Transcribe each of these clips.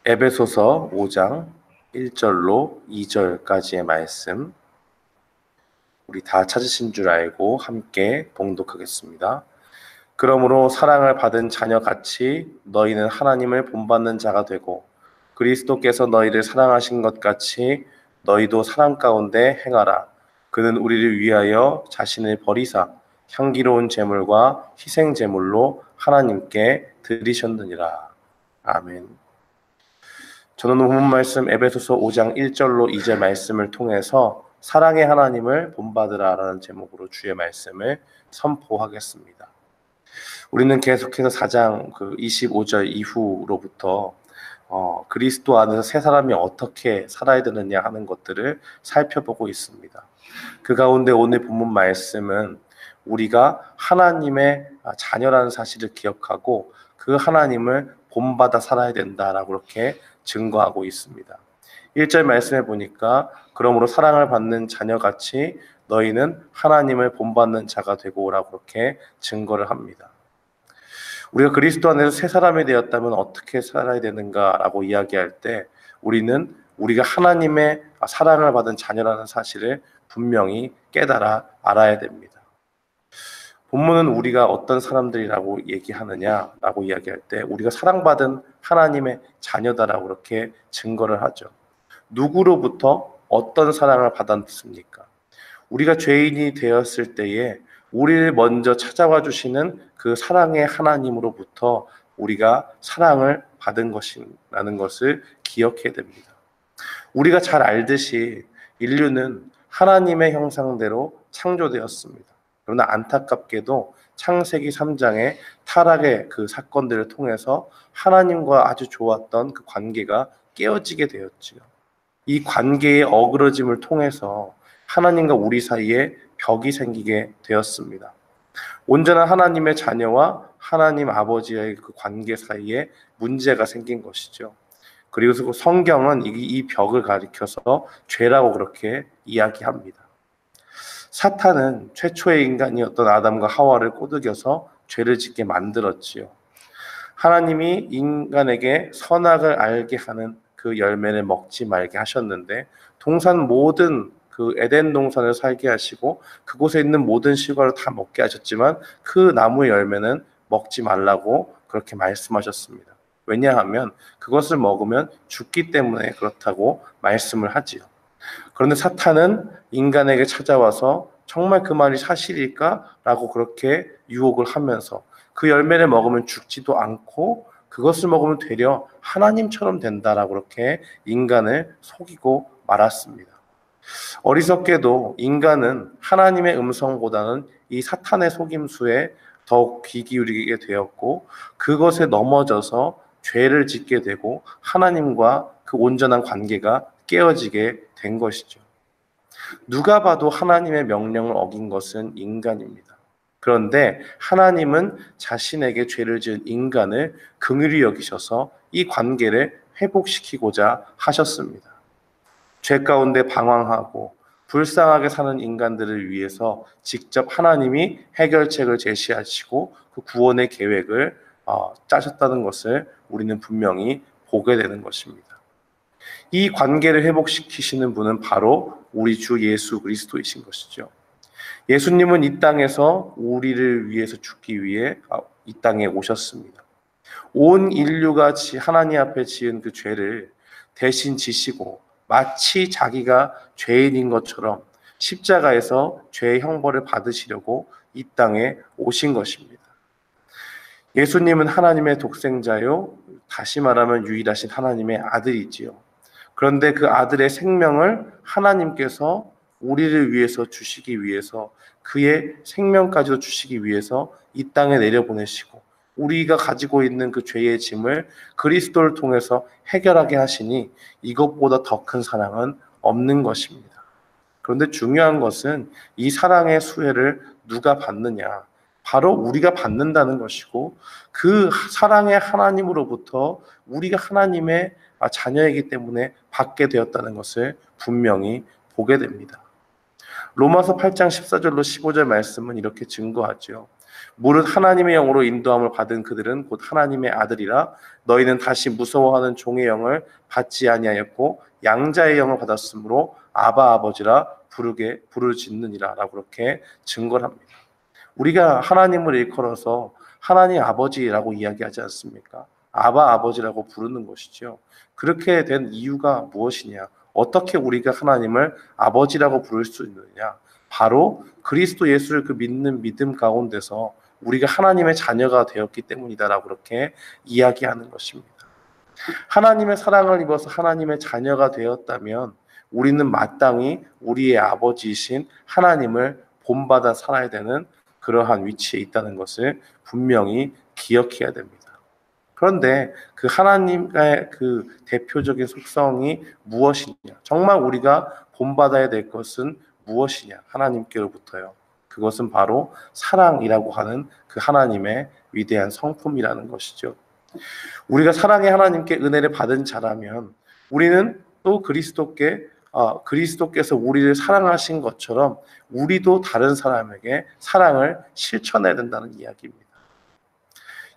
에베소서 5장 1절로 2절까지의 말씀, 우리 다 찾으신 줄 알고 함께 봉독하겠습니다. 그러므로 사랑을 받은 자녀같이 너희는 하나님을 본받는 자가 되고, 그리스도께서 너희를 사랑하신 것 같이 너희도 사랑 가운데 행하라. 그는 우리를 위하여 자신을 버리사 향기로운 제물과 희생 제물로 하나님께 드리셨느니라. 아멘. 저는 오늘 본 말씀 에베소서 5장 1절로 2절 말씀을 통해서 사랑의 하나님을 본받으라라는 제목으로 주의 말씀을 선포하겠습니다. 우리는 계속해서 4장 25절 이후로부터 그리스도 안에서 새 사람이 어떻게 살아야 되느냐 하는 것들을 살펴보고 있습니다. 그 가운데 오늘 본문 말씀은 우리가 하나님의 자녀라는 사실을 기억하고 그 하나님을 본받아 살아야 된다라고 그렇게 증거하고 있습니다. 1절 말씀해 보니까 그러므로 사랑을 받는 자녀같이 너희는 하나님을 본받는 자가 되고라고 그렇게 증거를 합니다. 우리가 그리스도 안에서 새 사람이 되었다면 어떻게 살아야 되는가라고 이야기할 때 우리는 우리가 하나님의 사랑을 받은 자녀라는 사실을 분명히 깨달아 알아야 됩니다. 본문은 우리가 어떤 사람들이라고 얘기하느냐라고 이야기할 때 우리가 사랑받은 하나님의 자녀다라고 그렇게 증거를 하죠. 누구로부터 어떤 사랑을 받았습니까? 우리가 죄인이 되었을 때에 우리를 먼저 찾아와 주시는 그 사랑의 하나님으로부터 우리가 사랑을 받은 것이라는 것을 기억해야 됩니다. 우리가 잘 알듯이 인류는 하나님의 형상대로 창조되었습니다. 그러나 안타깝게도 창세기 3장의 타락의 그 사건들을 통해서 하나님과 아주 좋았던 그 관계가 깨어지게 되었지요. 이 관계의 어그러짐을 통해서 하나님과 우리 사이에 벽이 생기게 되었습니다. 온전한 하나님의 자녀와 하나님 아버지의 그 관계 사이에 문제가 생긴 것이죠. 그리고 성경은 이 벽을 가리켜서 죄라고 그렇게 이야기합니다. 사탄은 최초의 인간이었던 아담과 하와를 꼬드겨서 죄를 짓게 만들었지요. 하나님이 인간에게 선악을 알게 하는 그 열매를 먹지 말게 하셨는데 동산 모든 그 에덴 동산을 살게 하시고 그곳에 있는 모든 실과를 다 먹게 하셨지만 그 나무의 열매는 먹지 말라고 그렇게 말씀하셨습니다. 왜냐하면 그것을 먹으면 죽기 때문에 그렇다고 말씀을 하지요. 그런데 사탄은 인간에게 찾아와서 정말 그 말이 사실일까? 라고 그렇게 유혹을 하면서 그 열매를 먹으면 죽지도 않고 그것을 먹으면 되려 하나님처럼 된다라고 그렇게 인간을 속이고 말았습니다. 어리석게도 인간은 하나님의 음성보다는 이 사탄의 속임수에 더욱 귀 기울이게 되었고 그것에 넘어져서 죄를 짓게 되고 하나님과 그 온전한 관계가 깨어지게 된 것이죠. 누가 봐도 하나님의 명령을 어긴 것은 인간입니다. 그런데 하나님은 자신에게 죄를 지은 인간을 긍휼히 여기셔서 이 관계를 회복시키고자 하셨습니다. 죄 가운데 방황하고 불쌍하게 사는 인간들을 위해서 직접 하나님이 해결책을 제시하시고 그 구원의 계획을 짜셨다는 것을 우리는 분명히 보게 되는 것입니다. 이 관계를 회복시키시는 분은 바로 우리 주 예수 그리스도이신 것이죠. 예수님은 이 땅에서 우리를 위해서 죽기 위해 이 땅에 오셨습니다. 온 인류가 하나님 앞에 지은 그 죄를 대신 지시고 마치 자기가 죄인인 것처럼 십자가에서 죄의 형벌을 받으시려고 이 땅에 오신 것입니다. 예수님은 하나님의 독생자요, 다시 말하면 유일하신 하나님의 아들이지요. 그런데 그 아들의 생명을 하나님께서 우리를 위해서 주시기 위해서 그의 생명까지도 주시기 위해서 이 땅에 내려보내시고 우리가 가지고 있는 그 죄의 짐을 그리스도를 통해서 해결하게 하시니 이것보다 더 큰 사랑은 없는 것입니다. 그런데 중요한 것은 이 사랑의 수혜를 누가 받느냐? 바로 우리가 받는다는 것이고 그 사랑의 하나님으로부터 우리가 하나님의 자녀이기 때문에 받게 되었다는 것을 분명히 보게 됩니다. 로마서 8장 14절로 15절 말씀은 이렇게 증거하죠. 무릇 하나님의 영으로 인도함을 받은 그들은 곧 하나님의 아들이라. 너희는 다시 무서워하는 종의 영을 받지 아니하였고 양자의 영을 받았으므로 아바 아버지라 부르짖느니라 라고 그렇게 증거를 합니다. 우리가 하나님을 일컬어서 하나님 아버지라고 이야기하지 않습니까? 아바 아버지라고 부르는 것이죠. 그렇게 된 이유가 무엇이냐? 어떻게 우리가 하나님을 아버지라고 부를 수 있느냐? 바로 그리스도 예수를 믿는 믿음 가운데서 우리가 하나님의 자녀가 되었기 때문이다라고 그렇게 이야기하는 것입니다. 하나님의 사랑을 입어서 하나님의 자녀가 되었다면 우리는 마땅히 우리의 아버지이신 하나님을 본받아 살아야 되는 그러한 위치에 있다는 것을 분명히 기억해야 됩니다. 그런데 그 하나님의 그 대표적인 속성이 무엇이냐? 정말 우리가 본받아야 될 것은 무엇이냐? 하나님께로부터요. 그것은 바로 사랑이라고 하는 그 하나님의 위대한 성품이라는 것이죠. 우리가 사랑의 하나님께 은혜를 받은 자라면 우리는 또 그리스도께서 우리를 사랑하신 것처럼 우리도 다른 사람에게 사랑을 실천해야 된다는 이야기입니다.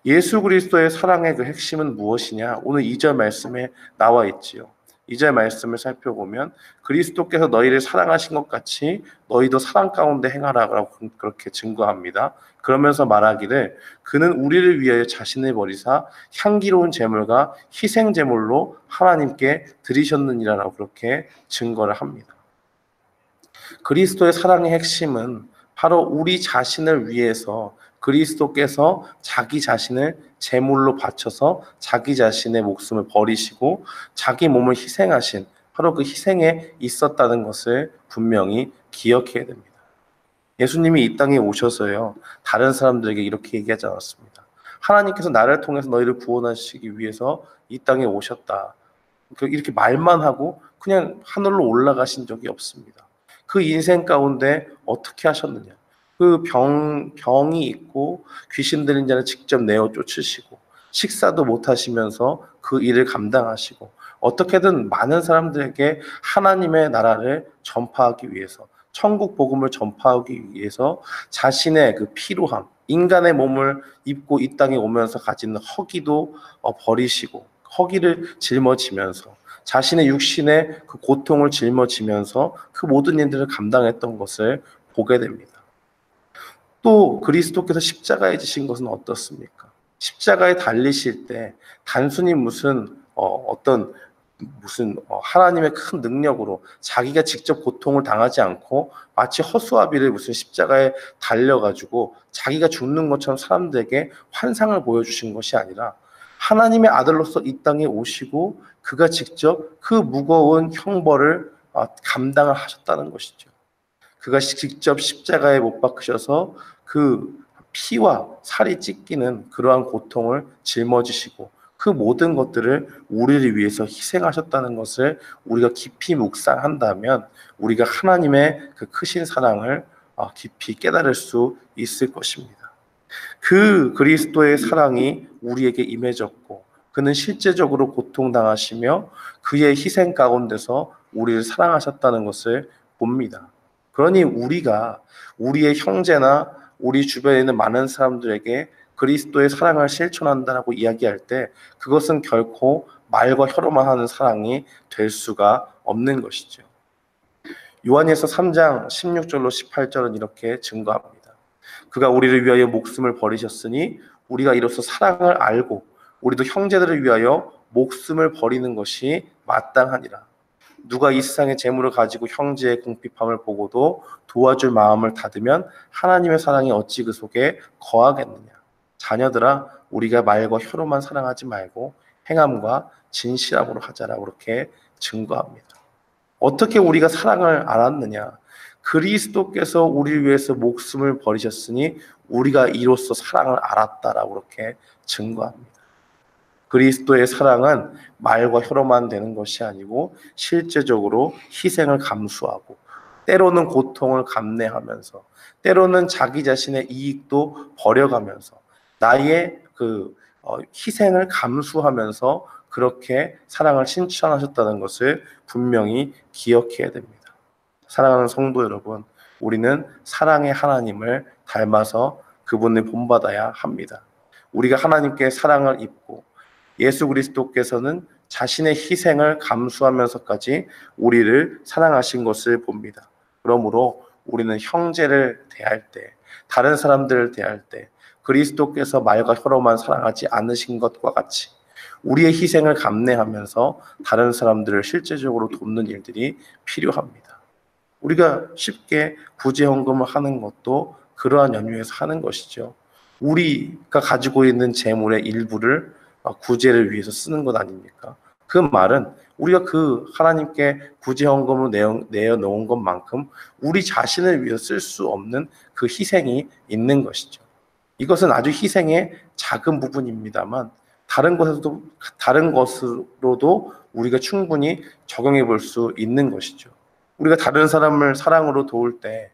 예수 그리스도의 사랑의 그 핵심은 무엇이냐? 오늘 2절 말씀에 나와 있지요. 2절 말씀을 살펴보면 그리스도께서 너희를 사랑하신 것 같이 너희도 사랑 가운데 행하라고 그렇게 증거합니다. 그러면서 말하기를 그는 우리를 위하여 자신을 버리사 향기로운 제물과 희생 제물로 하나님께 드리셨느니라라고 그렇게 증거를 합니다. 그리스도의 사랑의 핵심은 바로 우리 자신을 위해서 그리스도께서 자기 자신을 제물로 바쳐서 자기 자신의 목숨을 버리시고 자기 몸을 희생하신 바로 그 희생에 있었다는 것을 분명히 기억해야 됩니다. 예수님이 이 땅에 오셔서요, 다른 사람들에게 이렇게 얘기하지 않았습니다. 하나님께서 나를 통해서 너희를 구원하시기 위해서 이 땅에 오셨다. 이렇게 말만 하고 그냥 하늘로 올라가신 적이 없습니다. 그 인생 가운데 어떻게 하셨느냐? 그 병이 있고 귀신 들린 자를 직접 내어 쫓으시고 식사도 못 하시면서 그 일을 감당하시고 어떻게든 많은 사람들에게 하나님의 나라를 전파하기 위해서 천국 복음을 전파하기 위해서 자신의 그 피로함, 인간의 몸을 입고 이 땅에 오면서 가진 허기도 버리시고 허기를 짊어지면서 자신의 육신의 그 고통을 짊어지면서 그 모든 일들을 감당했던 것을 보게 됩니다. 또 그리스도께서 십자가에 지신 것은 어떻습니까? 십자가에 달리실 때 단순히 무슨 하나님의 큰 능력으로 자기가 직접 고통을 당하지 않고 마치 허수아비를 무슨 십자가에 달려가지고 자기가 죽는 것처럼 사람들에게 환상을 보여주신 것이 아니라 하나님의 아들로서 이 땅에 오시고 그가 직접 그 무거운 형벌을 감당을 하셨다는 것이죠. 그가 직접 십자가에 못 박으셔서 그 피와 살이 찢기는 그러한 고통을 짊어지시고 그 모든 것들을 우리를 위해서 희생하셨다는 것을 우리가 깊이 묵상한다면 우리가 하나님의 그 크신 사랑을 깊이 깨달을 수 있을 것입니다. 그 그리스도의 사랑이 우리에게 임해졌고 그는 실제적으로 고통당하시며 그의 희생 가운데서 우리를 사랑하셨다는 것을 봅니다. 그러니 우리가 우리의 형제나 우리 주변에 있는 많은 사람들에게 그리스도의 사랑을 실천한다라고 이야기할 때 그것은 결코 말과 혀로만 하는 사랑이 될 수가 없는 것이죠. 요한일서 3장 16절로 18절은 이렇게 증거합니다. 그가 우리를 위하여 목숨을 버리셨으니 우리가 이로써 사랑을 알고 우리도 형제들을 위하여 목숨을 버리는 것이 마땅하니라. 누가 이 세상의 재물을 가지고 형제의 궁핍함을 보고도 도와줄 마음을 닫으면 하나님의 사랑이 어찌 그 속에 거하겠느냐. 자녀들아 우리가 말과 혀로만 사랑하지 말고 행함과 진실함으로 하자라고 그렇게 증거합니다. 어떻게 우리가 사랑을 알았느냐. 그리스도께서 우리를 위해서 목숨을 버리셨으니 우리가 이로써 사랑을 알았다라고 그렇게 증거합니다. 그리스도의 사랑은 말과 혀로만 되는 것이 아니고 실제적으로 희생을 감수하고 때로는 고통을 감내하면서 때로는 자기 자신의 이익도 버려가면서 나의 그 희생을 감수하면서 그렇게 사랑을 실천하셨다는 것을 분명히 기억해야 됩니다. 사랑하는 성도 여러분, 우리는 사랑의 하나님을 닮아서 그분을 본받아야 합니다. 우리가 하나님께 사랑을 입고 예수 그리스도께서는 자신의 희생을 감수하면서까지 우리를 사랑하신 것을 봅니다. 그러므로 우리는 형제를 대할 때, 다른 사람들을 대할 때 그리스도께서 말과 혀로만 사랑하지 않으신 것과 같이 우리의 희생을 감내하면서 다른 사람들을 실제적으로 돕는 일들이 필요합니다. 우리가 쉽게 구제헌금을 하는 것도 그러한 연유에서 하는 것이죠. 우리가 가지고 있는 재물의 일부를 구제를 위해서 쓰는 것 아닙니까? 그 말은 우리가 그 하나님께 구제헌금을 내어 놓은 것만큼 우리 자신을 위해서 쓸 수 없는 그 희생이 있는 것이죠. 이것은 아주 희생의 작은 부분입니다만 다른 것으로도 우리가 충분히 적용해 볼 수 있는 것이죠. 우리가 다른 사람을 사랑으로 도울 때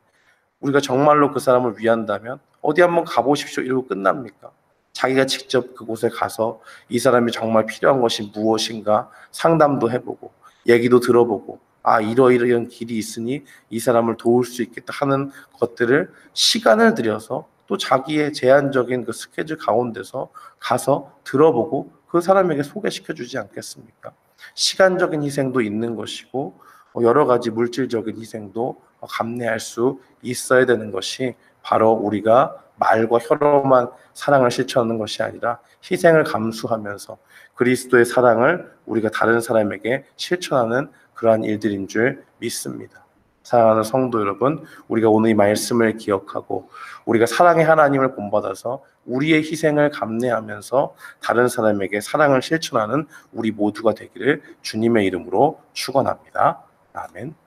우리가 정말로 그 사람을 위한다면 어디 한번 가보십시오 이러고 끝납니까? 자기가 직접 그곳에 가서 이 사람이 정말 필요한 것이 무엇인가 상담도 해보고 얘기도 들어보고 이러이러한 길이 있으니 이 사람을 도울 수 있겠다 하는 것들을 시간을 들여서 또 자기의 제한적인 그 스케줄 가운데서 가서 들어보고 그 사람에게 소개시켜 주지 않겠습니까? 시간적인 희생도 있는 것이고 여러 가지 물질적인 희생도 감내할 수 있어야 되는 것이 바로 우리가 말과 혀로만 사랑을 실천하는 것이 아니라 희생을 감수하면서 그리스도의 사랑을 우리가 다른 사람에게 실천하는 그러한 일들인 줄 믿습니다. 사랑하는 성도 여러분, 우리가 오늘 이 말씀을 기억하고 우리가 사랑의 하나님을 본받아서 우리의 희생을 감내하면서 다른 사람에게 사랑을 실천하는 우리 모두가 되기를 주님의 이름으로 축원합니다. 아멘.